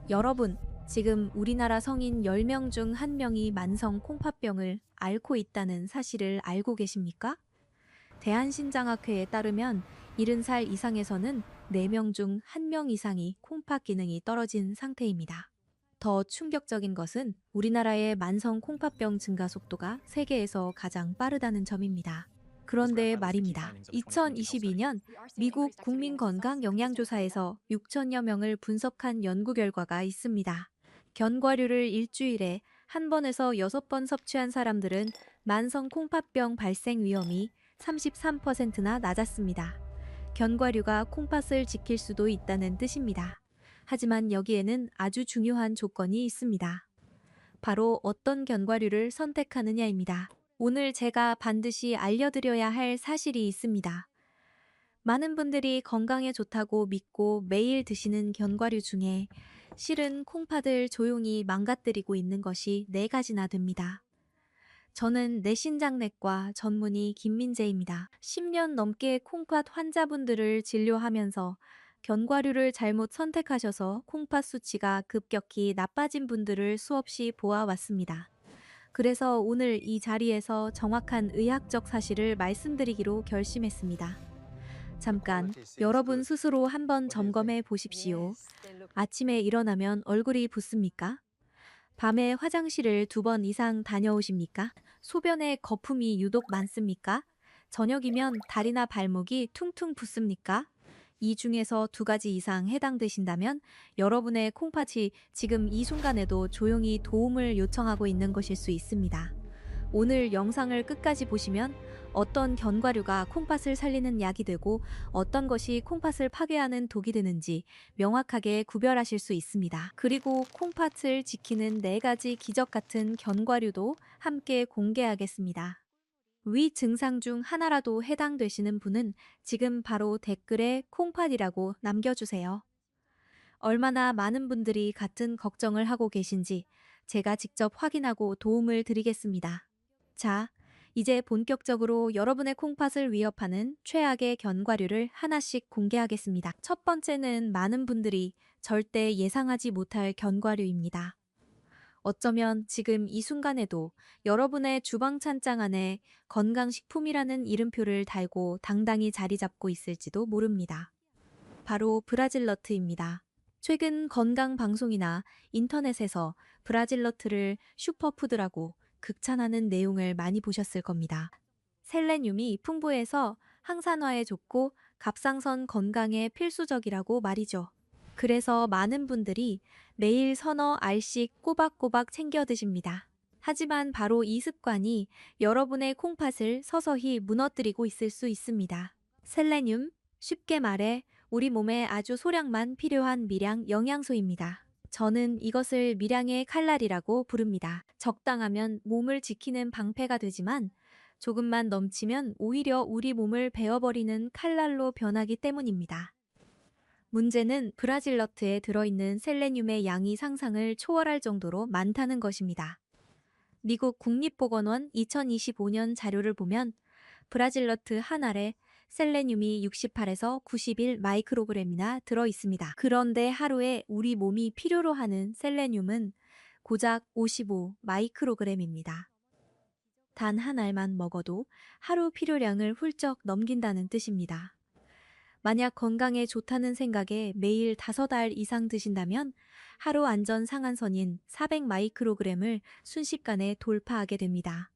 여러분, 지금 우리나라 성인 10명 중 1명이 만성 콩팥병을 앓고 있다는 사실을 알고 계십니까? 대한신장학회에 따르면 70살 이상에서는 4명 중 1명 이상이 콩팥 기능이 떨어진 상태입니다. 더 충격적인 것은 우리나라의 만성 콩팥병 증가 속도가 세계에서 가장 빠르다는 점입니다. 그런데 말입니다. 2022년 미국 국민건강영양조사에서 6천여 명을 분석한 연구 결과가 있습니다. 견과류를 일주일에 1번에서 6번 섭취한 사람들은 만성 콩팥병 발생 위험이 33%나 낮았습니다. 견과류가 콩팥을 지킬 수도 있다는 뜻입니다. 하지만 여기에는 아주 중요한 조건이 있습니다. 바로 어떤 견과류를 선택하느냐입니다. 오늘 제가 반드시 알려드려야 할 사실이 있습니다. 많은 분들이 건강에 좋다고 믿고 매일 드시는 견과류 중에 실은 콩팥을 조용히 망가뜨리고 있는 것이 4가지나 됩니다. 저는 내신장내과 전문의 김민재입니다. 10년 넘게 콩팥 환자분들을 진료하면서 견과류를 잘못 선택하셔서 콩팥 수치가 급격히 나빠진 분들을 수없이 보아왔습니다. 그래서 오늘 이 자리에서 정확한 의학적 사실을 말씀드리기로 결심했습니다. 잠깐, 여러분 스스로 한번 점검해 보십시오. 아침에 일어나면 얼굴이 붓습니까? 밤에 화장실을 2번 이상 다녀오십니까? 소변에 거품이 유독 많습니까? 저녁이면 다리나 발목이 퉁퉁 붓습니까? 이 중에서 2가지 이상 해당되신다면 여러분의 콩팥이 지금 이 순간에도 조용히 도움을 요청하고 있는 것일 수 있습니다. 오늘 영상을 끝까지 보시면 어떤 견과류가 콩팥을 살리는 약이 되고 어떤 것이 콩팥을 파괴하는 독이 되는지 명확하게 구별하실 수 있습니다. 그리고 콩팥을 지키는 4가지 기적 같은 견과류도 함께 공개하겠습니다. 위 증상 중 하나라도 해당되시는 분은 지금 바로 댓글에 콩팥이라고 남겨주세요. 얼마나 많은 분들이 같은 걱정을 하고 계신지 제가 직접 확인하고 도움을 드리겠습니다. 자, 이제 본격적으로 여러분의 콩팥을 위협하는 최악의 견과류를 하나씩 공개하겠습니다. 첫 번째는 많은 분들이 절대 예상하지 못할 견과류입니다. 어쩌면 지금 이 순간에도 여러분의 주방 찬장 안에 건강식품이라는 이름표를 달고 당당히 자리 잡고 있을지도 모릅니다. 바로 브라질너트입니다. 최근 건강 방송이나 인터넷에서 브라질너트를 슈퍼푸드라고 극찬하는 내용을 많이 보셨을 겁니다. 셀레늄이 풍부해서 항산화에 좋고 갑상선 건강에 필수적이라고 말이죠. 그래서 많은 분들이 매일 서너 알씩 꼬박꼬박 챙겨 드십니다. 하지만 바로 이 습관이 여러분의 콩팥을 서서히 무너뜨리고 있을 수 있습니다. 셀레늄, 쉽게 말해 우리 몸에 아주 소량만 필요한 미량 영양소입니다. 저는 이것을 미량의 칼날이라고 부릅니다. 적당하면 몸을 지키는 방패가 되지만 조금만 넘치면 오히려 우리 몸을 베어버리는 칼날로 변하기 때문입니다. 문제는 브라질너트에 들어있는 셀레늄의 양이 상상을 초월할 정도로 많다는 것입니다. 미국 국립보건원 2025년 자료를 보면 브라질너트 한 알에 셀레늄이 68에서 91 마이크로그램이나 들어 있습니다. 그런데 하루에 우리 몸이 필요로 하는 셀레늄은 고작 55 마이크로그램입니다. 단 한 알만 먹어도 하루 필요량을 훌쩍 넘긴다는 뜻입니다. 만약 건강에 좋다는 생각에 매일 5알 이상 드신다면 하루 안전 상한선인 400 마이크로그램을 순식간에 돌파하게 됩니다.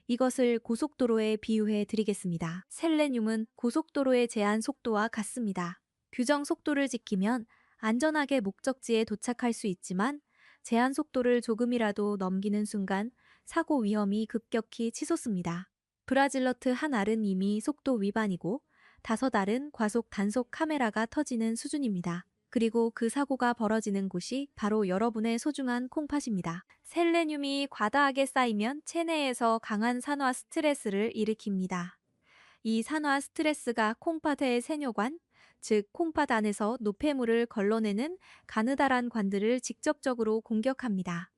이것을 고속도로에 비유해 드리겠습니다. 셀레늄은 고속도로의 제한 속도와 같습니다. 규정 속도를 지키면 안전하게 목적지에 도착할 수 있지만 제한 속도를 조금이라도 넘기는 순간 사고 위험이 급격히 치솟습니다. 브라질너트 한 알은 이미 속도 위반이고 5알은 과속 단속 카메라가 터지는 수준입니다. 그리고 그 사고가 벌어지는 곳이 바로 여러분의 소중한 콩팥입니다. 셀레늄이 과다하게 쌓이면 체내에서 강한 산화 스트레스를 일으킵니다. 이 산화 스트레스가 콩팥의 세뇨관, 즉 콩팥 안에서 노폐물을 걸러내는 가느다란 관들을 직접적으로 공격합니다.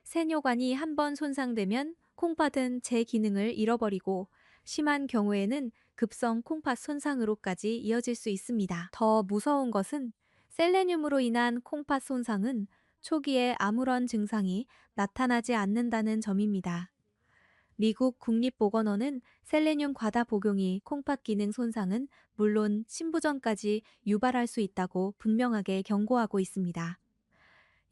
세뇨관이 한번 손상되면 콩팥은 제 기능을 잃어버리고 심한 경우에는 급성 콩팥 손상으로까지 이어질 수 있습니다. 더 무서운 것은 셀레늄으로 인한 콩팥 손상은 초기에 아무런 증상이 나타나지 않는다는 점입니다. 미국 국립보건원은 셀레늄 과다 복용이 콩팥 기능 손상은 물론 신부전까지 유발할 수 있다고 분명하게 경고하고 있습니다.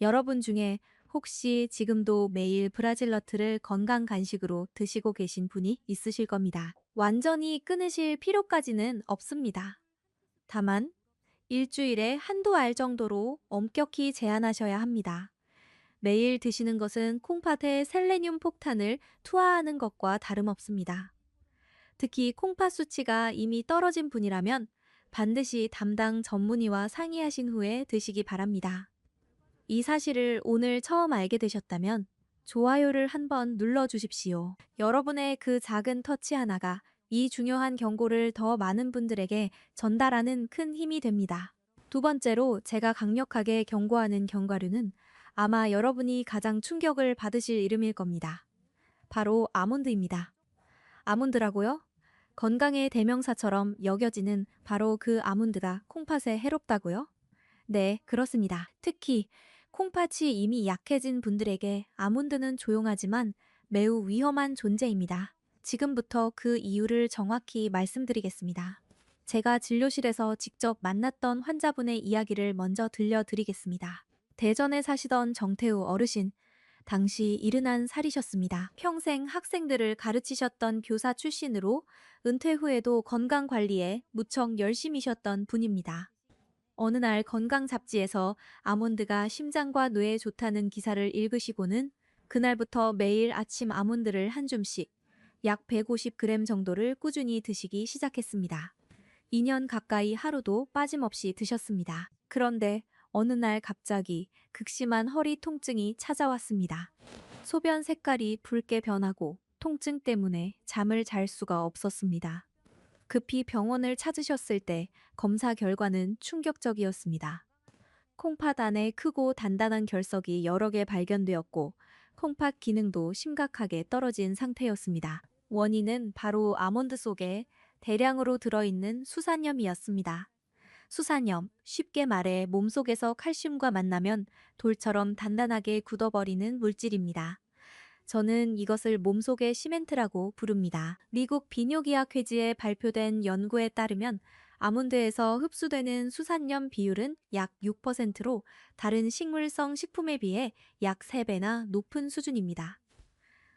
여러분 중에 혹시 지금도 매일 브라질너트를 건강 간식으로 드시고 계신 분이 있으실 겁니다. 완전히 끊으실 필요까지는 없습니다. 다만 일주일에 한두 알 정도로 엄격히 제한하셔야 합니다. 매일 드시는 것은 콩팥에 셀레늄 폭탄을 투하하는 것과 다름없습니다. 특히 콩팥 수치가 이미 떨어진 분이라면 반드시 담당 전문의와 상의하신 후에 드시기 바랍니다. 이 사실을 오늘 처음 알게 되셨다면 좋아요를 한번 눌러주십시오. 여러분의 그 작은 터치 하나가 이 중요한 경고를 더 많은 분들에게 전달하는 큰 힘이 됩니다. 두 번째로 제가 강력하게 경고하는 견과류는 아마 여러분이 가장 충격을 받으실 이름일 겁니다. 바로 아몬드입니다. 아몬드라고요? 건강의 대명사처럼 여겨지는 바로 그 아몬드가 콩팥에 해롭다고요? 네, 그렇습니다. 특히 콩팥이 이미 약해진 분들에게 아몬드는 조용하지만 매우 위험한 존재입니다. 지금부터 그 이유를 정확히 말씀드리겠습니다. 제가 진료실에서 직접 만났던 환자분의 이야기를 먼저 들려드리겠습니다. 대전에 사시던 정태우 어르신, 당시 71살이셨습니다. 평생 학생들을 가르치셨던 교사 출신으로 은퇴 후에도 건강관리에 무척 열심이셨던 분입니다. 어느 날 건강 잡지에서 아몬드가 심장과 뇌에 좋다는 기사를 읽으시고는 그날부터 매일 아침 아몬드를 한 줌씩 약 150g 정도를 꾸준히 드시기 시작했습니다. 2년 가까이 하루도 빠짐없이 드셨습니다. 그런데 어느 날 갑자기 극심한 허리 통증이 찾아왔습니다. 소변 색깔이 붉게 변하고 통증 때문에 잠을 잘 수가 없었습니다. 급히 병원을 찾으셨을 때 검사 결과는 충격적이었습니다. 콩팥 안에 크고 단단한 결석이 여러 개 발견되었고 콩팥 기능도 심각하게 떨어진 상태였습니다. 원인은 바로 아몬드 속에 대량으로 들어있는 수산염이었습니다. 수산염, 쉽게 말해 몸속에서 칼슘과 만나면 돌처럼 단단하게 굳어버리는 물질입니다. 저는 이것을 몸속의 시멘트라고 부릅니다. 미국 비뇨기학회지에 발표된 연구에 따르면 아몬드에서 흡수되는 수산염 비율은 약 6%로 다른 식물성 식품에 비해 약 3배나 높은 수준입니다.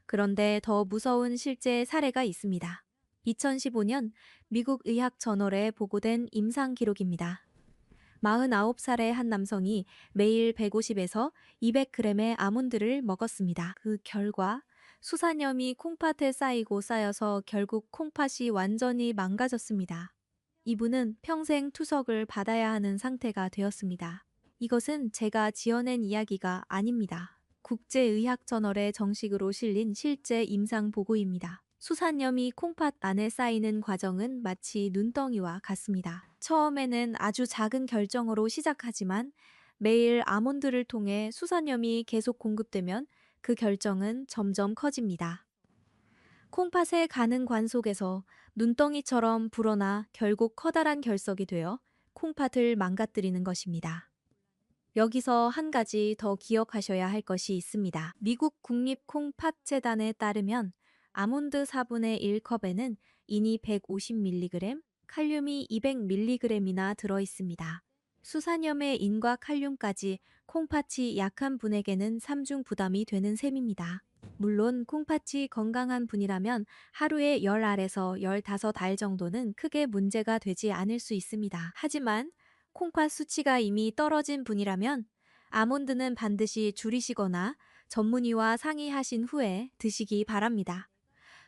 그런데 더 무서운 실제 사례가 있습니다. 2015년 미국 의학 저널에 보고된 임상 기록입니다. 49살의 한 남성이 매일 150에서 200g의 아몬드를 먹었습니다. 그 결과 수산염이 콩팥에 쌓이고 쌓여서 결국 콩팥이 완전히 망가졌습니다. 이분은 평생 투석을 받아야 하는 상태가 되었습니다. 이것은 제가 지어낸 이야기가 아닙니다. 국제의학저널에 정식으로 실린 실제 임상 보고입니다. 수산염이 콩팥 안에 쌓이는 과정은 마치 눈덩이와 같습니다. 처음에는 아주 작은 결정으로 시작하지만 매일 아몬드를 통해 수산염이 계속 공급되면 그 결정은 점점 커집니다. 콩팥에 가는 관 속에서 눈덩이처럼 불어나 결국 커다란 결석이 되어 콩팥을 망가뜨리는 것입니다. 여기서 한 가지 더 기억하셔야 할 것이 있습니다. 미국 국립콩팥재단에 따르면 아몬드 4분의 1컵에는 인이 150mg, 칼륨이 200mg이나 들어있습니다. 수산염의 인과 칼륨까지 콩팥이 약한 분에게는 삼중 부담이 되는 셈입니다. 물론 콩팥이 건강한 분이라면 하루에 10알에서 15알 정도는 크게 문제가 되지 않을 수 있습니다. 하지만 콩팥 수치가 이미 떨어진 분이라면 아몬드는 반드시 줄이시거나 전문의와 상의하신 후에 드시기 바랍니다.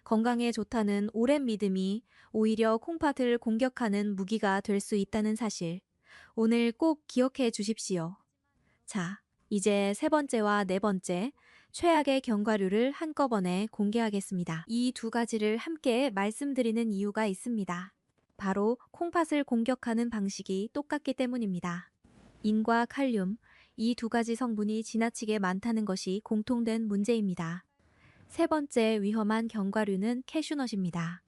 건강에 좋다는 오랜 믿음이 오히려 콩팥을 공격하는 무기가 될 수 있다는 사실, 오늘 꼭 기억해 주십시오. 자, 이제 세 번째와 네 번째, 최악의 견과류를 한꺼번에 공개하겠습니다. 이 두 가지를 함께 말씀드리는 이유가 있습니다. 바로 콩팥을 공격하는 방식이 똑같기 때문입니다. 인과 칼륨, 이 두 가지 성분이 지나치게 많다는 것이 공통된 문제입니다. 세 번째 위험한 견과류는 캐슈넛입니다.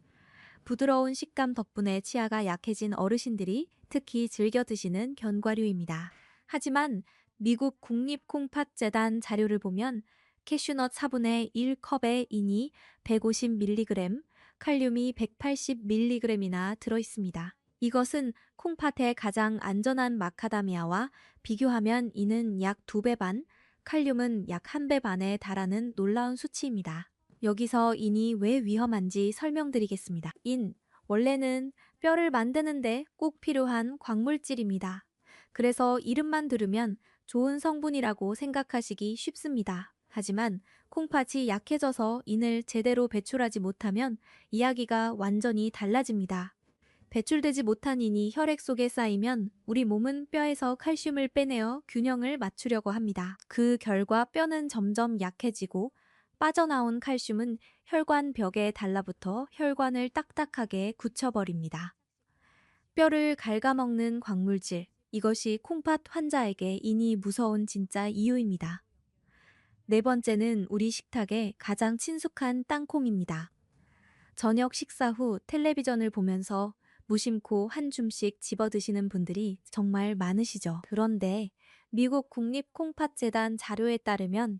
부드러운 식감 덕분에 치아가 약해진 어르신들이 특히 즐겨 드시는 견과류입니다. 하지만 미국 국립콩팥재단 자료를 보면 캐슈넛 4분의 1컵의 인이 150mg, 칼륨이 180mg이나 들어있습니다. 이것은 콩팥의 가장 안전한 마카다미아와 비교하면 이는 약 2배 반, 칼륨은 약 1배 반에 달하는 놀라운 수치입니다. 여기서 인이 왜 위험한지 설명드리겠습니다. 인, 원래는 뼈를 만드는데 꼭 필요한 광물질입니다. 그래서 이름만 들으면 좋은 성분이라고 생각하시기 쉽습니다. 하지만 콩팥이 약해져서 인을 제대로 배출하지 못하면 이야기가 완전히 달라집니다. 배출되지 못한 인이 혈액 속에 쌓이면 우리 몸은 뼈에서 칼슘을 빼내어 균형을 맞추려고 합니다. 그 결과 뼈는 점점 약해지고 빠져나온 칼슘은 혈관 벽에 달라붙어 혈관을 딱딱하게 굳혀버립니다. 뼈를 갉아먹는 광물질, 이것이 콩팥 환자에게 인이 무서운 진짜 이유입니다. 네 번째는 우리 식탁에 가장 친숙한 땅콩입니다. 저녁 식사 후 텔레비전을 보면서 무심코 한 줌씩 집어 드시는 분들이 정말 많으시죠. 그런데 미국 국립콩팥재단 자료에 따르면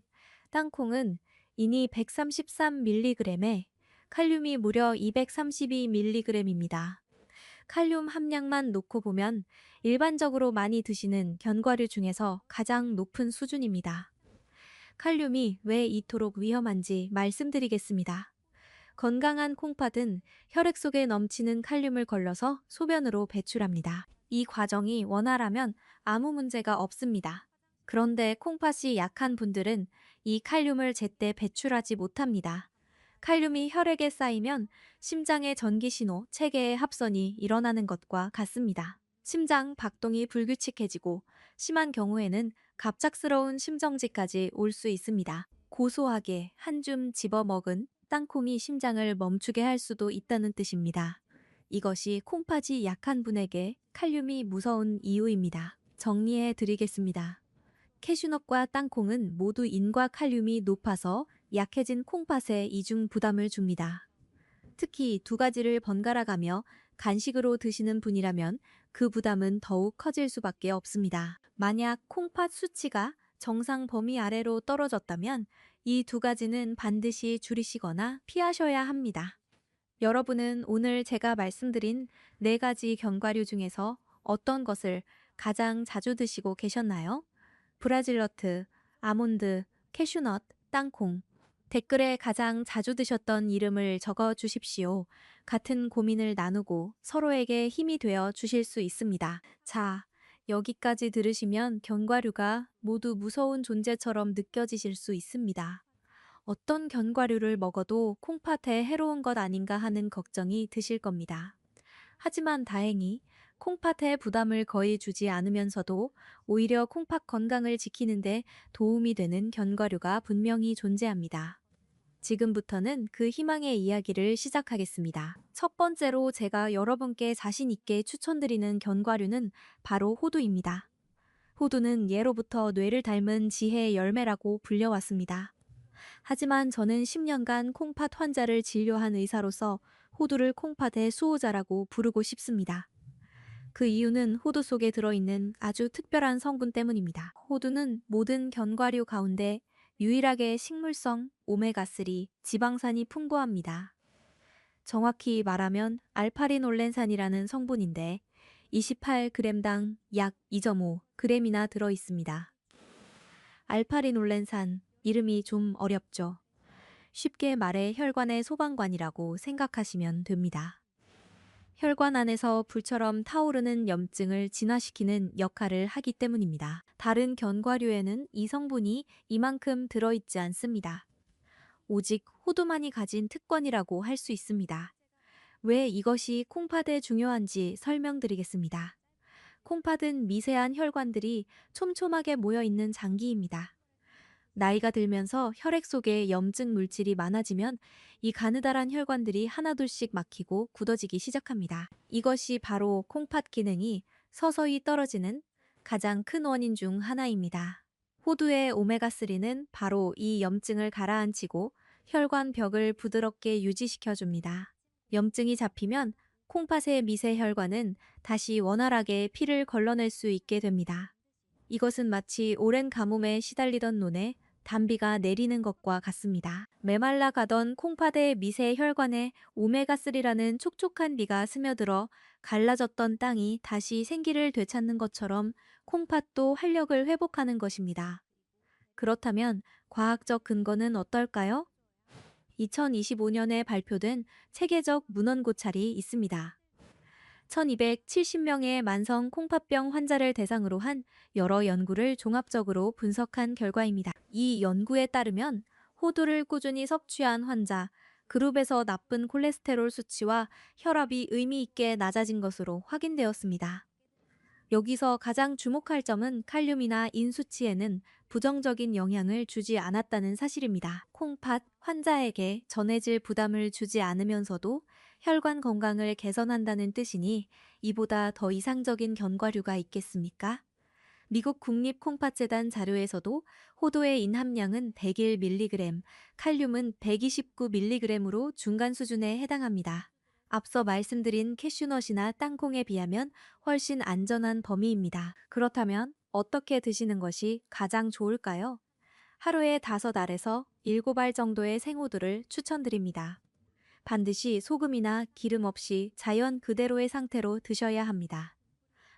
땅콩은 인이 133mg에 칼륨이 무려 232mg입니다. 칼륨 함량만 놓고 보면 일반적으로 많이 드시는 견과류 중에서 가장 높은 수준입니다. 칼륨이 왜 이토록 위험한지 말씀드리겠습니다. 건강한 콩팥은 혈액 속에 넘치는 칼륨을 걸러서 소변으로 배출합니다. 이 과정이 원활하면 아무 문제가 없습니다. 그런데 콩팥이 약한 분들은 이 칼륨을 제때 배출하지 못합니다. 칼륨이 혈액에 쌓이면 심장의 전기신호, 체계의 합선이 일어나는 것과 같습니다. 심장 박동이 불규칙해지고 심한 경우에는 갑작스러운 심정지까지 올 수 있습니다. 고소하게 한 줌 집어 먹은 땅콩이 심장을 멈추게 할 수도 있다는 뜻입니다. 이것이 콩팥이 약한 분에게 칼륨이 무서운 이유입니다. 정리해 드리겠습니다. 캐슈넛과 땅콩은 모두 인과 칼륨이 높아서 약해진 콩팥에 이중 부담을 줍니다. 특히 두 가지를 번갈아 가며 간식으로 드시는 분이라면 그 부담은 더욱 커질 수밖에 없습니다. 만약 콩팥 수치가 정상 범위 아래로 떨어졌다면 이 두 가지는 반드시 줄이시거나 피하셔야 합니다. 여러분은 오늘 제가 말씀드린 네 가지 견과류 중에서 어떤 것을 가장 자주 드시고 계셨나요? 브라질너트, 아몬드, 캐슈넛, 땅콩. 댓글에 가장 자주 드셨던 이름을 적어 주십시오. 같은 고민을 나누고 서로에게 힘이 되어 주실 수 있습니다. 자, 여기까지 들으시면 견과류가 모두 무서운 존재처럼 느껴지실 수 있습니다. 어떤 견과류를 먹어도 콩팥에 해로운 것 아닌가 하는 걱정이 드실 겁니다. 하지만 다행히 콩팥에 부담을 거의 주지 않으면서도 오히려 콩팥 건강을 지키는데 도움이 되는 견과류가 분명히 존재합니다. 지금부터는 그 희망의 이야기를 시작하겠습니다. 첫 번째로 제가 여러분께 자신 있게 추천드리는 견과류는 바로 호두입니다. 호두는 예로부터 뇌를 닮은 지혜의 열매라고 불려왔습니다. 하지만 저는 10년간 콩팥 환자를 진료한 의사로서 호두를 콩팥의 수호자라고 부르고 싶습니다. 그 이유는 호두 속에 들어있는 아주 특별한 성분 때문입니다. 호두는 모든 견과류 가운데 유일하게 식물성 오메가3 지방산이 풍부합니다. 정확히 말하면 알파리놀렌산이라는 성분인데 28g당 약 2.5g이나 들어있습니다. 알파리놀렌산, 이름이 좀 어렵죠. 쉽게 말해 혈관의 소방관이라고 생각하시면 됩니다. 혈관 안에서 불처럼 타오르는 염증을 진화시키는 역할을 하기 때문입니다. 다른 견과류에는 이 성분이 이만큼 들어있지 않습니다. 오직 호두만이 가진 특권이라고 할 수 있습니다. 왜 이것이 콩팥에 중요한지 설명드리겠습니다. 콩팥은 미세한 혈관들이 촘촘하게 모여있는 장기입니다. 나이가 들면서 혈액 속에 염증 물질이 많아지면 이 가느다란 혈관들이 하나둘씩 막히고 굳어지기 시작합니다. 이것이 바로 콩팥 기능이 서서히 떨어지는 가장 큰 원인 중 하나입니다. 호두의 오메가3는 바로 이 염증을 가라앉히고 혈관 벽을 부드럽게 유지시켜 줍니다. 염증이 잡히면 콩팥의 미세 혈관은 다시 원활하게 피를 걸러낼 수 있게 됩니다. 이것은 마치 오랜 가뭄에 시달리던 논에 단비가 내리는 것과 같습니다. 메말라 가던 콩팥의 미세 혈관에 오메가3라는 촉촉한 비가 스며들어 갈라졌던 땅이 다시 생기를 되찾는 것처럼 콩팥도 활력을 회복하는 것입니다. 그렇다면 과학적 근거는 어떨까요? 2025년에 발표된 체계적 문헌 고찰이 있습니다. 1270명의 만성 콩팥병 환자를 대상으로 한 여러 연구를 종합적으로 분석한 결과입니다. 이 연구에 따르면 호두를 꾸준히 섭취한 환자, 그룹에서 나쁜 콜레스테롤 수치와 혈압이 의미 있게 낮아진 것으로 확인되었습니다. 여기서 가장 주목할 점은 칼륨이나 인 수치에는 부정적인 영향을 주지 않았다는 사실입니다. 콩팥 환자에게 전해질 부담을 주지 않으면서도 혈관 건강을 개선한다는 뜻이니 이보다 더 이상적인 견과류가 있겠습니까? 미국 국립콩팥재단 자료에서도 호두의 인 함량은 101mg, 칼륨은 129mg으로 중간 수준에 해당합니다. 앞서 말씀드린 캐슈넛이나 땅콩에 비하면 훨씬 안전한 범위입니다. 그렇다면 어떻게 드시는 것이 가장 좋을까요? 하루에 5알에서 7알 정도의 생호두를 추천드립니다. 반드시 소금이나 기름 없이 자연 그대로의 상태로 드셔야 합니다.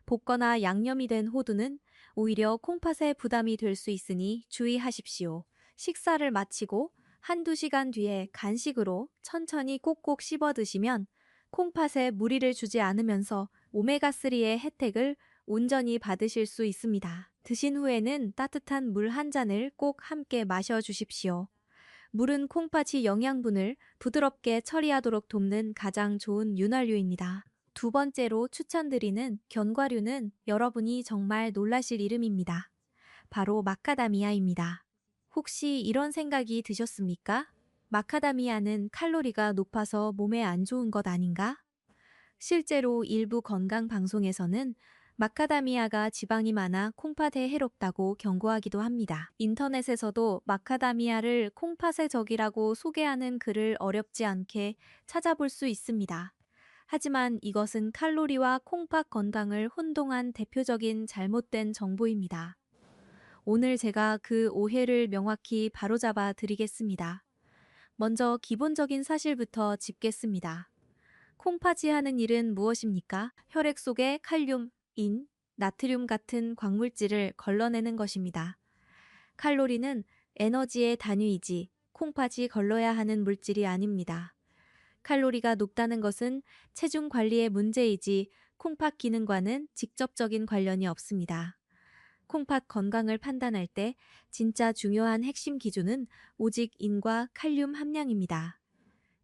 볶거나 양념이 된 호두는 오히려 콩팥에 부담이 될 수 있으니 주의하십시오. 식사를 마치고 한두 시간 뒤에 간식으로 천천히 꼭꼭 씹어 드시면 콩팥에 무리를 주지 않으면서 오메가3의 혜택을 온전히 받으실 수 있습니다. 드신 후에는 따뜻한 물 한 잔을 꼭 함께 마셔 주십시오. 물은 콩팥이 영양분을 부드럽게 처리하도록 돕는 가장 좋은 윤활유입니다. 두 번째로 추천드리는 견과류는 여러분이 정말 놀라실 이름입니다. 바로 마카다미아입니다. 혹시 이런 생각이 드셨습니까? 마카다미아는 칼로리가 높아서 몸에 안 좋은 것 아닌가? 실제로 일부 건강 방송에서는 마카다미아가 지방이 많아 콩팥에 해롭다고 경고하기도 합니다. 인터넷에서도 마카다미아를 콩팥의 적이라고 소개하는 글을 어렵지 않게 찾아볼 수 있습니다. 하지만 이것은 칼로리와 콩팥 건강을 혼동한 대표적인 잘못된 정보입니다. 오늘 제가 그 오해를 명확히 바로잡아 드리겠습니다. 먼저 기본적인 사실부터 짚겠습니다. 콩팥이 하는 일은 무엇입니까? 혈액 속에 칼륨, 인, 나트륨 같은 광물질을 걸러내는 것입니다. 칼로리는 에너지의 단위이지 콩팥이 걸러야 하는 물질이 아닙니다. 칼로리가 높다는 것은 체중 관리의 문제이지 콩팥 기능과는 직접적인 관련이 없습니다. 콩팥 건강을 판단할 때 진짜 중요한 핵심 기준은 오직 인과 칼륨 함량입니다.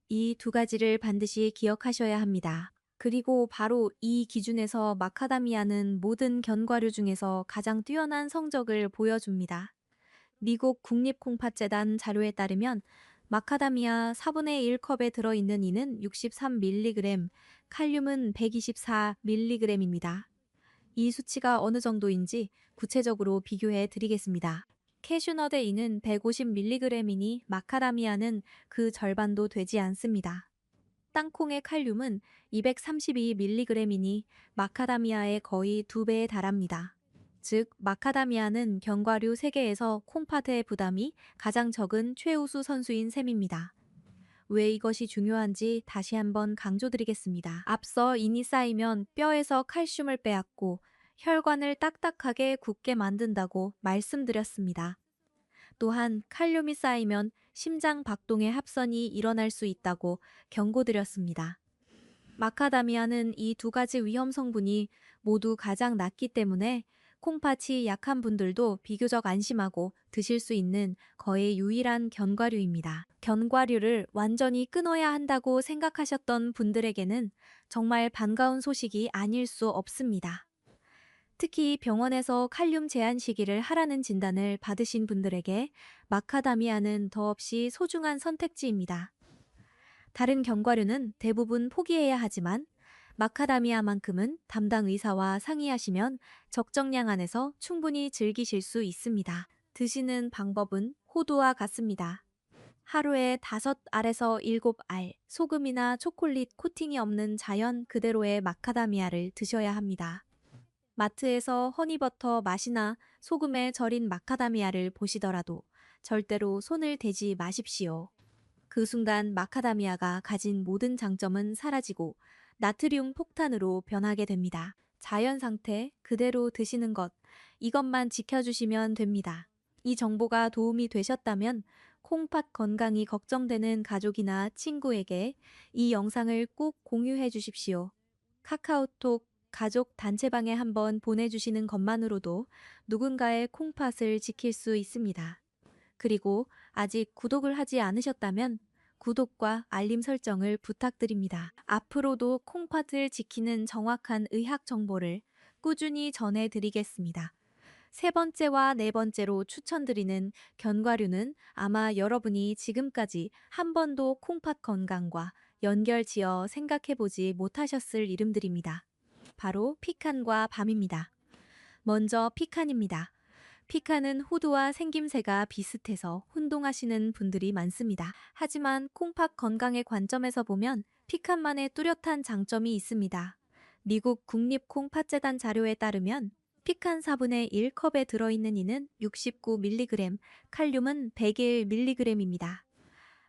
이 두 가지를 반드시 기억하셔야 합니다. 그리고 바로 이 기준에서 마카다미아는 모든 견과류 중에서 가장 뛰어난 성적을 보여줍니다. 미국 국립콩팥재단 자료에 따르면 마카다미아 4분의 1컵에 들어있는 이는 63mg, 칼륨은 124mg입니다. 이 수치가 어느 정도인지 구체적으로 비교해 드리겠습니다. 캐슈넛의 이는 150mg이니 마카다미아는 그 절반도 되지 않습니다. 땅콩의 칼륨은 232mg이니 마카다미아의 거의 2배에 달합니다. 즉, 마카다미아는 견과류 3개에서 콩팥의 부담이 가장 적은 최우수 선수인 셈입니다. 왜 이것이 중요한지 다시 한번 강조드리겠습니다. 앞서 인이 쌓이면 뼈에서 칼슘을 빼앗고 혈관을 딱딱하게 굳게 만든다고 말씀드렸습니다. 또한 칼륨이 쌓이면 심장 박동의 합선이 일어날 수 있다고 경고드렸습니다. 마카다미아는 이 두 가지 위험 성분이 모두 가장 낮기 때문에 콩팥이 약한 분들도 비교적 안심하고 드실 수 있는 거의 유일한 견과류입니다. 견과류를 완전히 끊어야 한다고 생각하셨던 분들에게는 정말 반가운 소식이 아닐 수 없습니다. 특히 병원에서 칼륨 제한 시기를 하라는 진단을 받으신 분들에게 마카다미아는 더없이 소중한 선택지입니다. 다른 견과류는 대부분 포기해야 하지만 마카다미아만큼은 담당 의사와 상의하시면 적정량 안에서 충분히 즐기실 수 있습니다. 드시는 방법은 호두와 같습니다. 하루에 5알에서 7알, 소금이나 초콜릿 코팅이 없는 자연 그대로의 마카다미아를 드셔야 합니다. 마트에서 허니버터 맛이나 소금에 절인 마카다미아를 보시더라도 절대로 손을 대지 마십시오. 그 순간 마카다미아가 가진 모든 장점은 사라지고 나트륨 폭탄으로 변하게 됩니다. 자연 상태 그대로 드시는 것, 이것만 지켜주시면 됩니다. 이 정보가 도움이 되셨다면 콩팥 건강이 걱정되는 가족이나 친구에게 이 영상을 꼭 공유해 주십시오. 카카오톡 가족 단체방에 한번 보내주시는 것만으로도 누군가의 콩팥을 지킬 수 있습니다. 그리고 아직 구독을 하지 않으셨다면 구독과 알림 설정을 부탁드립니다. 앞으로도 콩팥을 지키는 정확한 의학 정보를 꾸준히 전해드리겠습니다. 세 번째와 네 번째로 추천드리는 견과류는 아마 여러분이 지금까지 한 번도 콩팥 건강과 연결지어 생각해보지 못하셨을 이름들입니다. 바로 피칸과 밤입니다. 먼저 피칸입니다. 피칸은 호두와 생김새가 비슷해서 혼동하시는 분들이 많습니다. 하지만 콩팥 건강의 관점에서 보면 피칸만의 뚜렷한 장점이 있습니다. 미국 국립콩팥재단 자료에 따르면 피칸 4분의 1컵에 들어있는 이는 69mg, 칼륨은 101mg입니다.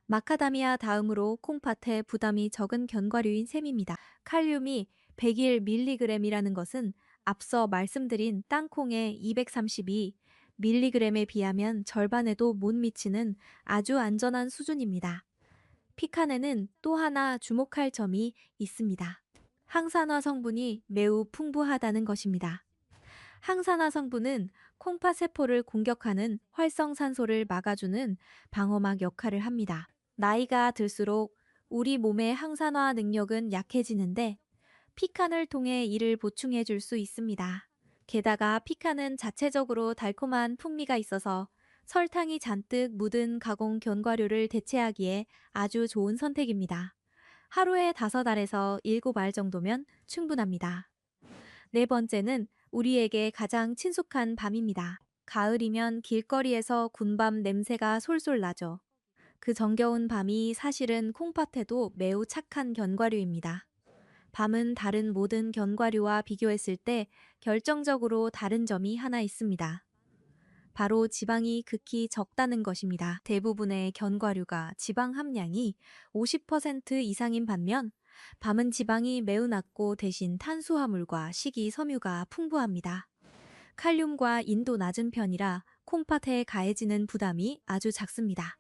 마카다미아 다음으로 콩팥에 부담이 적은 견과류인 셈입니다. 칼륨이 101mg이라는 것은 앞서 말씀드린 땅콩의 232mg에 비하면 절반에도 못 미치는 아주 안전한 수준입니다. 피칸에는 또 하나 주목할 점이 있습니다. 항산화 성분이 매우 풍부하다는 것입니다. 항산화 성분은 콩팥 세포를 공격하는 활성산소를 막아주는 방어막 역할을 합니다. 나이가 들수록 우리 몸의 항산화 능력은 약해지는데 피칸을 통해 이를 보충해 줄 수 있습니다. 게다가 피칸은 자체적으로 달콤한 풍미가 있어서 설탕이 잔뜩 묻은 가공 견과류를 대체하기에 아주 좋은 선택입니다. 하루에 5알에서 7알 정도면 충분합니다. 네 번째는 우리에게 가장 친숙한 밤입니다. 가을이면 길거리에서 군밤 냄새가 솔솔 나죠. 그 정겨운 밤이 사실은 콩팥에도 매우 착한 견과류입니다. 밤은 다른 모든 견과류와 비교했을 때 결정적으로 다른 점이 하나 있습니다. 바로 지방이 극히 적다는 것입니다. 대부분의 견과류가 지방 함량이 50% 이상인 반면 밤은 지방이 매우 낮고 대신 탄수화물과 식이섬유가 풍부합니다. 칼륨과 인도 낮은 편이라 콩팥에 가해지는 부담이 아주 작습니다.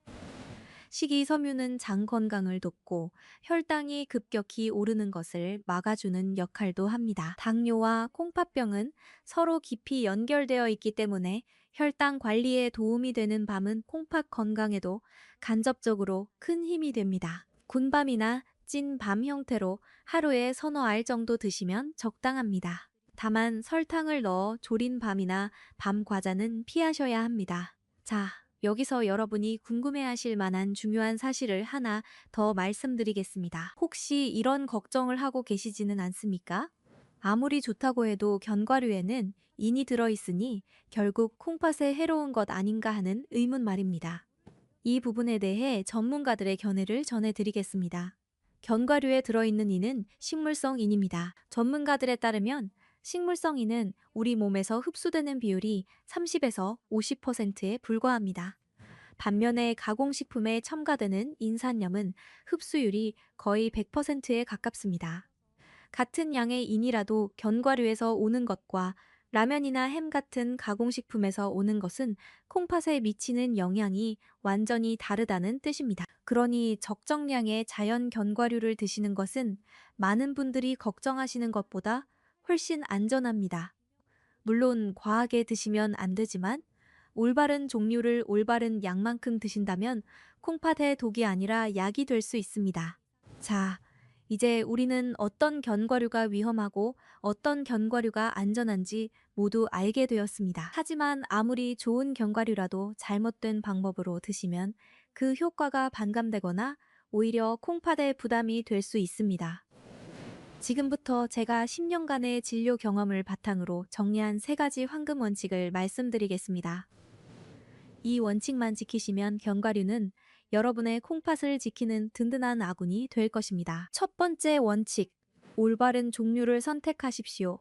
식이섬유는 장 건강을 돕고 혈당이 급격히 오르는 것을 막아주는 역할도 합니다. 당뇨와 콩팥병은 서로 깊이 연결되어 있기 때문에 혈당 관리에 도움이 되는 밤은 콩팥 건강에도 간접적으로 큰 힘이 됩니다. 군밤이나 찐 밤 형태로 하루에 서너 알 정도 드시면 적당합니다. 다만 설탕을 넣어 졸인 밤이나 밤 과자는 피하셔야 합니다. 자, 여기서 여러분이 궁금해하실 만한 중요한 사실을 하나 더 말씀드리겠습니다. 혹시 이런 걱정을 하고 계시지는 않습니까? 아무리 좋다고 해도 견과류에는 인이 들어있으니 결국 콩팥에 해로운 것 아닌가 하는 의문 말입니다. 이 부분에 대해 전문가들의 견해를 전해드리겠습니다. 견과류에 들어있는 인은 식물성 인입니다. 전문가들에 따르면 식물성 인은 우리 몸에서 흡수되는 비율이 30에서 50%에 불과합니다. 반면에 가공식품에 첨가되는 인산염은 흡수율이 거의 100%에 가깝습니다. 같은 양의 인이라도 견과류에서 오는 것과 라면이나 햄 같은 가공식품에서 오는 것은 콩팥에 미치는 영향이 완전히 다르다는 뜻입니다. 그러니 적정량의 자연 견과류를 드시는 것은 많은 분들이 걱정하시는 것보다 훨씬 안전합니다. 물론 과하게 드시면 안 되지만 올바른 종류를 올바른 양만큼 드신다면 콩팥의 독이 아니라 약이 될 수 있습니다. 자, 이제 우리는 어떤 견과류가 위험하고 어떤 견과류가 안전한지 모두 알게 되었습니다. 하지만 아무리 좋은 견과류라도 잘못된 방법으로 드시면 그 효과가 반감되거나 오히려 콩팥에 부담이 될 수 있습니다. 지금부터 제가 10년간의 진료 경험을 바탕으로 정리한 3가지 황금 원칙을 말씀드리겠습니다. 이 원칙만 지키시면 견과류는 여러분의 콩팥을 지키는 든든한 아군이 될 것입니다. 첫 번째 원칙, 올바른 종류를 선택하십시오.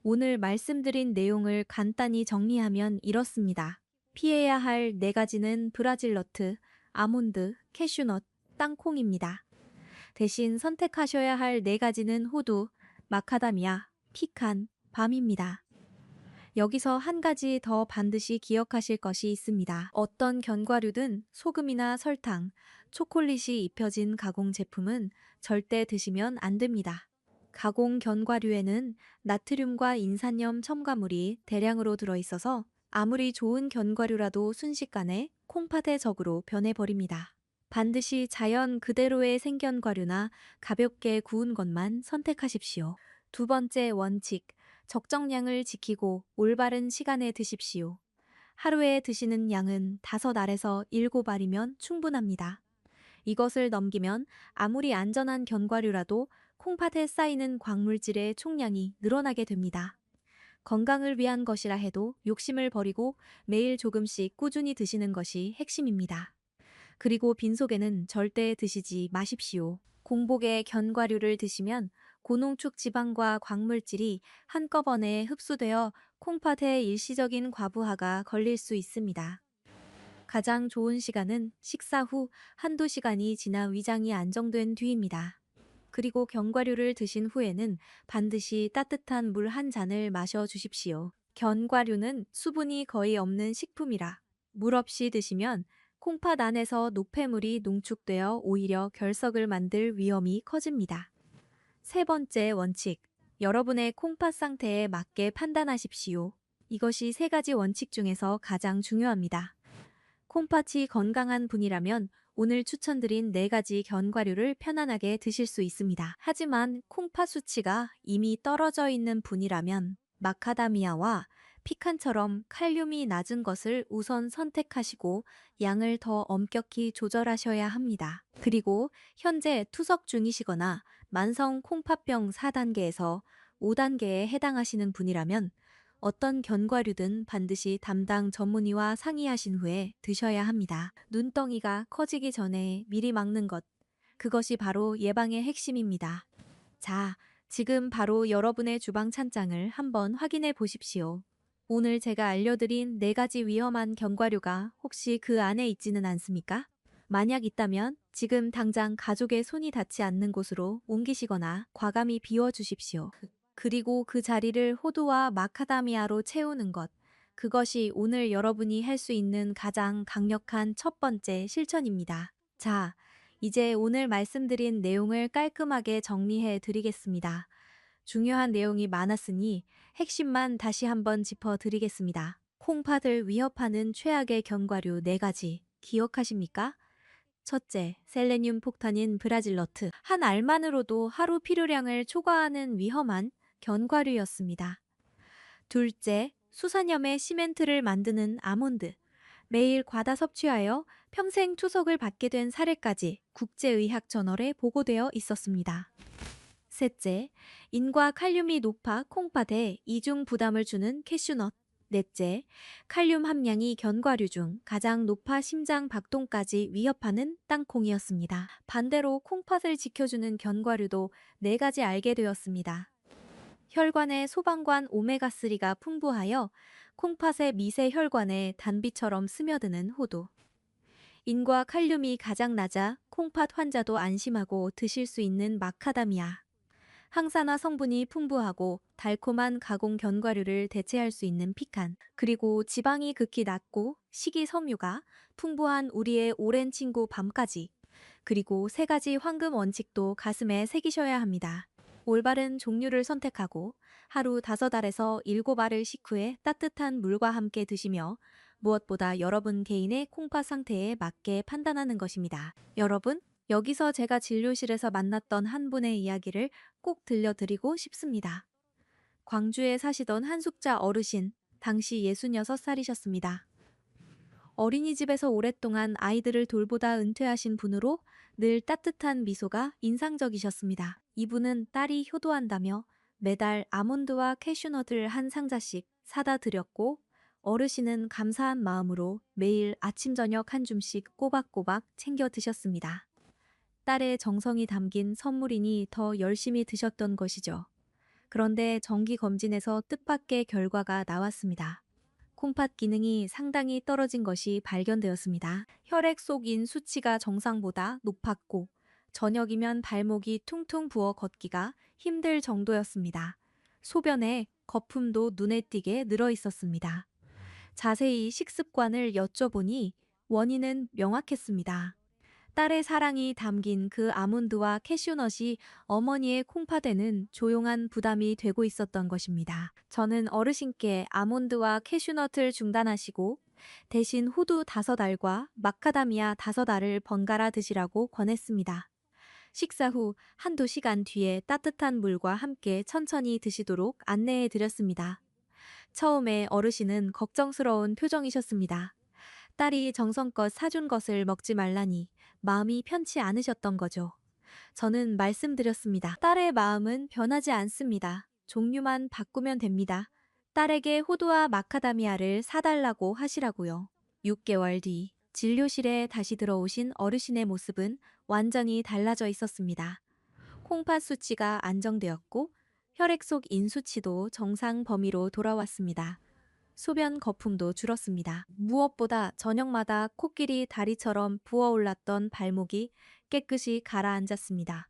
오늘 말씀드린 내용을 간단히 정리하면 이렇습니다. 피해야 할 4가지는 브라질 너트, 아몬드, 캐슈넛, 땅콩입니다. 대신 선택하셔야 할 4가지는 호두, 마카다미아, 피칸, 밤입니다. 여기서 한 가지 더 반드시 기억하실 것이 있습니다. 어떤 견과류든 소금이나 설탕, 초콜릿이 입혀진 가공 제품은 절대 드시면 안 됩니다. 가공 견과류에는 나트륨과 인산염 첨가물이 대량으로 들어있어서 아무리 좋은 견과류라도 순식간에 콩팥의 적으로 변해버립니다. 반드시 자연 그대로의 생견과류나 가볍게 구운 것만 선택하십시오. 두 번째 원칙, 적정량을 지키고 올바른 시간에 드십시오. 하루에 드시는 양은 5알에서 7알이면 충분합니다. 이것을 넘기면 아무리 안전한 견과류라도 콩팥에 쌓이는 광물질의 총량이 늘어나게 됩니다. 건강을 위한 것이라 해도 욕심을 버리고 매일 조금씩 꾸준히 드시는 것이 핵심입니다. 그리고 빈속에는 절대 드시지 마십시오. 공복에 견과류를 드시면 고농축 지방과 광물질이 한꺼번에 흡수되어 콩팥에 일시적인 과부하가 걸릴 수 있습니다. 가장 좋은 시간은 식사 후 한두 시간이 지나 위장이 안정된 뒤입니다. 그리고 견과류를 드신 후에는 반드시 따뜻한 물 한 잔을 마셔 주십시오. 견과류는 수분이 거의 없는 식품이라 물 없이 드시면 콩팥 안에서 노폐물이 농축되어 오히려 결석을 만들 위험이 커집니다. 세 번째 원칙, 여러분의 콩팥 상태에 맞게 판단하십시오. 이것이 3가지 원칙 중에서 가장 중요합니다. 콩팥이 건강한 분이라면 오늘 추천드린 4가지 견과류를 편안하게 드실 수 있습니다. 하지만 콩팥 수치가 이미 떨어져 있는 분이라면 마카다미아와 피칸처럼 칼륨이 낮은 것을 우선 선택하시고 양을 더 엄격히 조절하셔야 합니다. 그리고 현재 투석 중이시거나 만성 콩팥병 4단계에서 5단계에 해당하시는 분이라면 어떤 견과류든 반드시 담당 전문의와 상의하신 후에 드셔야 합니다. 눈덩이가 커지기 전에 미리 막는 것. 그것이 바로 예방의 핵심입니다. 자, 지금 바로 여러분의 주방 찬장을 한번 확인해 보십시오. 오늘 제가 알려드린 4가지 위험한 견과류가 혹시 그 안에 있지는 않습니까? 만약 있다면 지금 당장 가족의 손이 닿지 않는 곳으로 옮기시거나 과감히 비워주십시오. 그리고 그 자리를 호두와 마카다미아로 채우는 것. 그것이 오늘 여러분이 할 수 있는 가장 강력한 첫 번째 실천입니다. 자, 이제 오늘 말씀드린 내용을 깔끔하게 정리해 드리겠습니다. 중요한 내용이 많았으니 핵심만 다시 한번 짚어 드리겠습니다. 콩팥을 위협하는 최악의 견과류 4가지 기억하십니까? 첫째, 셀레늄 폭탄인 브라질 너트. 한 알만으로도 하루 필요량을 초과하는 위험한 견과류였습니다. 둘째, 수산염의 시멘트를 만드는 아몬드. 매일 과다 섭취하여 평생 투석을 받게 된 사례까지 국제의학 저널에 보고되어 있었습니다. 셋째, 인과 칼륨이 높아 콩팥에 이중 부담을 주는 캐슈넛. 넷째, 칼륨 함량이 견과류 중 가장 높아 심장 박동까지 위협하는 땅콩이었습니다. 반대로 콩팥을 지켜주는 견과류도 4가지 알게 되었습니다. 혈관의 소방관 오메가3가 풍부하여 콩팥의 미세 혈관에 단비처럼 스며드는 호두. 인과 칼륨이 가장 낮아 콩팥 환자도 안심하고 드실 수 있는 마카다미아. 항산화 성분이 풍부하고 달콤한 가공 견과류를 대체할 수 있는 피칸. 그리고 지방이 극히 낮고 식이섬유가 풍부한 우리의 오랜 친구 밤까지. 그리고 3가지 황금 원칙도 가슴에 새기셔야 합니다. 올바른 종류를 선택하고 하루 5알에서 7알을 식후에 따뜻한 물과 함께 드시며 무엇보다 여러분 개인의 콩팥 상태에 맞게 판단하는 것입니다. 여러분, 여기서 제가 진료실에서 만났던 한 분의 이야기를 꼭 들려드리고 싶습니다. 광주에 사시던 한숙자 어르신, 당시 66살이셨습니다. 어린이집에서 오랫동안 아이들을 돌보다 은퇴하신 분으로 늘 따뜻한 미소가 인상적이셨습니다. 이분은 딸이 효도한다며 매달 아몬드와 캐슈넛을 한 상자씩 사다 드렸고 어르신은 감사한 마음으로 매일 아침 저녁 한 줌씩 꼬박꼬박 챙겨 드셨습니다. 딸의 정성이 담긴 선물이니 더 열심히 드셨던 것이죠. 그런데 정기 검진에서 뜻밖의 결과가 나왔습니다. 콩팥 기능이 상당히 떨어진 것이 발견되었습니다. 혈액 속인 수치가 정상보다 높았고, 저녁이면 발목이 퉁퉁 부어 걷기가 힘들 정도였습니다. 소변에 거품도 눈에 띄게 늘어 있었습니다. 자세히 식습관을 여쭤보니 원인은 명확했습니다. 딸의 사랑이 담긴 그 아몬드와 캐슈넛이 어머니의 콩팥에는 조용한 부담이 되고 있었던 것입니다. 저는 어르신께 아몬드와 캐슈넛을 중단하시고 대신 호두 5알과 마카다미아 5알을 번갈아 드시라고 권했습니다. 식사 후 한두 시간 뒤에 따뜻한 물과 함께 천천히 드시도록 안내해 드렸습니다. 처음에 어르신은 걱정스러운 표정이셨습니다. 딸이 정성껏 사준 것을 먹지 말라니 마음이 편치 않으셨던 거죠. 저는 말씀드렸습니다. 딸의 마음은 변하지 않습니다. 종류만 바꾸면 됩니다. 딸에게 호두와 마카다미아를 사달라고 하시라고요. 6개월 뒤 진료실에 다시 들어오신 어르신의 모습은 완전히 달라져 있었습니다. 콩팥 수치가 안정되었고 혈액 속 인수치도 정상 범위로 돌아왔습니다. 소변 거품도 줄었습니다. 무엇보다 저녁마다 코끼리 다리처럼 부어올랐던 발목이 깨끗이 가라앉았습니다.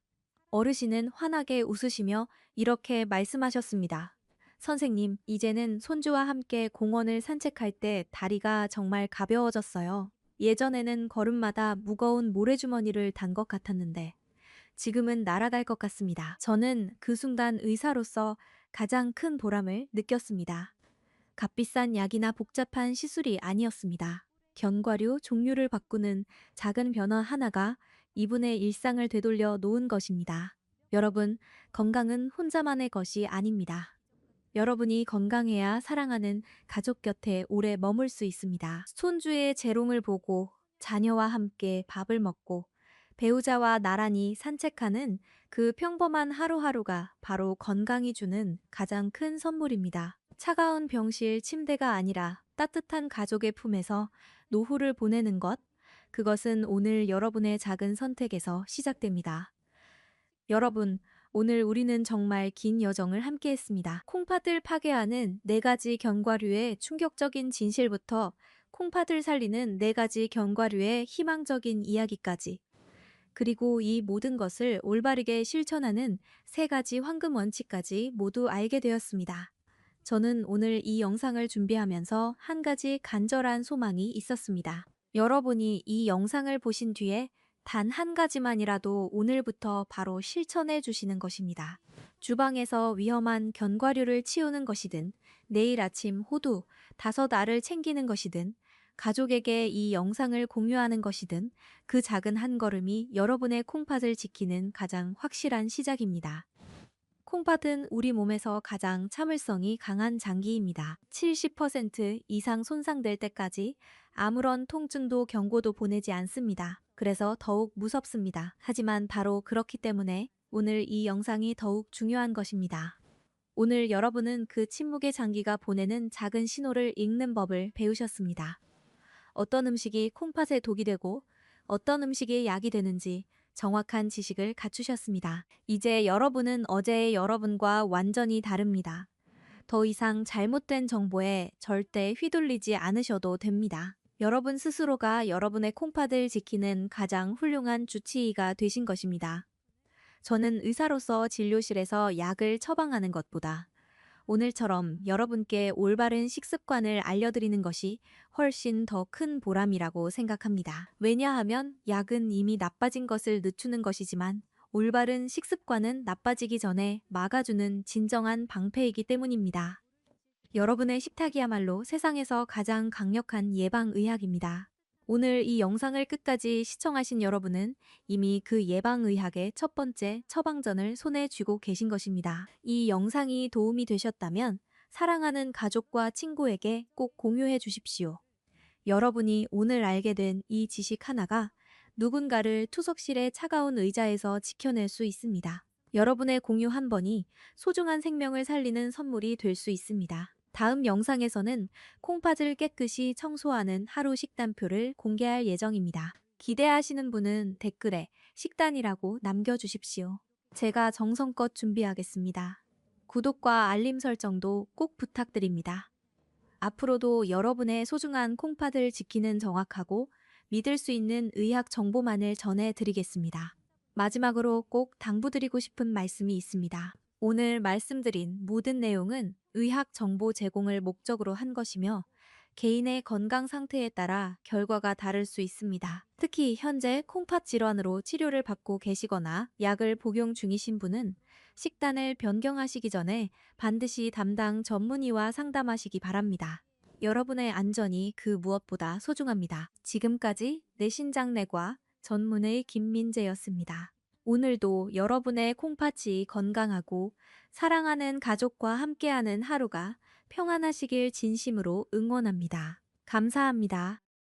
어르신은 환하게 웃으시며 이렇게 말씀하셨습니다. 선생님, 이제는 손주와 함께 공원을 산책할 때 다리가 정말 가벼워졌어요. 예전에는 걸음마다 무거운 모래주머니를 단 것 같았는데 지금은 날아갈 것 같습니다. 저는 그 순간 의사로서 가장 큰 보람을 느꼈습니다. 값비싼 약이나 복잡한 시술이 아니었습니다. 견과류 종류를 바꾸는 작은 변화 하나가 이분의 일상을 되돌려 놓은 것입니다. 여러분, 건강은 혼자만의 것이 아닙니다. 여러분이 건강해야 사랑하는 가족 곁에 오래 머물 수 있습니다. 손주의 재롱을 보고 자녀와 함께 밥을 먹고 배우자와 나란히 산책하는 그 평범한 하루하루가 바로 건강이 주는 가장 큰 선물입니다. 차가운 병실 침대가 아니라 따뜻한 가족의 품에서 노후를 보내는 것, 그것은 오늘 여러분의 작은 선택에서 시작됩니다. 여러분, 오늘 우리는 정말 긴 여정을 함께 했습니다. 콩팥을 파괴하는 4가지 견과류의 충격적인 진실부터 콩팥을 살리는 4가지 견과류의 희망적인 이야기까지, 그리고 이 모든 것을 올바르게 실천하는 3가지 황금 원칙까지 모두 알게 되었습니다. 저는 오늘 이 영상을 준비하면서 한 가지 간절한 소망이 있었습니다. 여러분이 이 영상을 보신 뒤에 단 한 가지만이라도 오늘부터 바로 실천해 주시는 것입니다. 주방에서 위험한 견과류를 치우는 것이든, 내일 아침 호두 5알을 챙기는 것이든, 가족에게 이 영상을 공유하는 것이든, 그 작은 한 걸음이 여러분의 콩팥을 지키는 가장 확실한 시작입니다. 콩팥은 우리 몸에서 가장 참을성이 강한 장기입니다. 70% 이상 손상될 때까지 아무런 통증도 경고도 보내지 않습니다. 그래서 더욱 무섭습니다. 하지만 바로 그렇기 때문에 오늘 이 영상이 더욱 중요한 것입니다. 오늘 여러분은 그 침묵의 장기가 보내는 작은 신호를 읽는 법을 배우셨습니다. 어떤 음식이 콩팥에 독이 되고 어떤 음식이 약이 되는지 정확한 지식을 갖추셨습니다. 이제 여러분은 어제의 여러분과 완전히 다릅니다. 더 이상 잘못된 정보에 절대 휘둘리지 않으셔도 됩니다. 여러분 스스로가 여러분의 콩팥을 지키는 가장 훌륭한 주치의가 되신 것입니다. 저는 의사로서 진료실에서 약을 처방하는 것보다 오늘처럼 여러분께 올바른 식습관을 알려드리는 것이 훨씬 더 큰 보람이라고 생각합니다. 왜냐하면 약은 이미 나빠진 것을 늦추는 것이지만 올바른 식습관은 나빠지기 전에 막아주는 진정한 방패이기 때문입니다. 여러분의 식탁이야말로 세상에서 가장 강력한 예방의학입니다. 오늘 이 영상을 끝까지 시청하신 여러분은 이미 그 예방의학의 첫 번째 처방전을 손에 쥐고 계신 것입니다. 이 영상이 도움이 되셨다면 사랑하는 가족과 친구에게 꼭 공유해 주십시오. 여러분이 오늘 알게 된 이 지식 하나가 누군가를 투석실의 차가운 의자에서 지켜낼 수 있습니다. 여러분의 공유 한 번이 소중한 생명을 살리는 선물이 될 수 있습니다. 다음 영상에서는 콩팥을 깨끗이 청소하는 하루 식단표를 공개할 예정입니다. 기대하시는 분은 댓글에 식단이라고 남겨주십시오. 제가 정성껏 준비하겠습니다. 구독과 알림 설정도 꼭 부탁드립니다. 앞으로도 여러분의 소중한 콩팥을 지키는 정확하고 믿을 수 있는 의학 정보만을 전해드리겠습니다. 마지막으로 꼭 당부드리고 싶은 말씀이 있습니다. 오늘 말씀드린 모든 내용은 의학 정보 제공을 목적으로 한 것이며 개인의 건강 상태에 따라 결과가 다를 수 있습니다. 특히 현재 콩팥 질환으로 치료를 받고 계시거나 약을 복용 중이신 분은 식단을 변경하시기 전에 반드시 담당 전문의와 상담하시기 바랍니다. 여러분의 안전이 그 무엇보다 소중합니다. 지금까지 내신장내과 전문의 김민재였습니다. 오늘도 여러분의 콩팥이 건강하고 사랑하는 가족과 함께하는 하루가 평안하시길 진심으로 응원합니다. 감사합니다.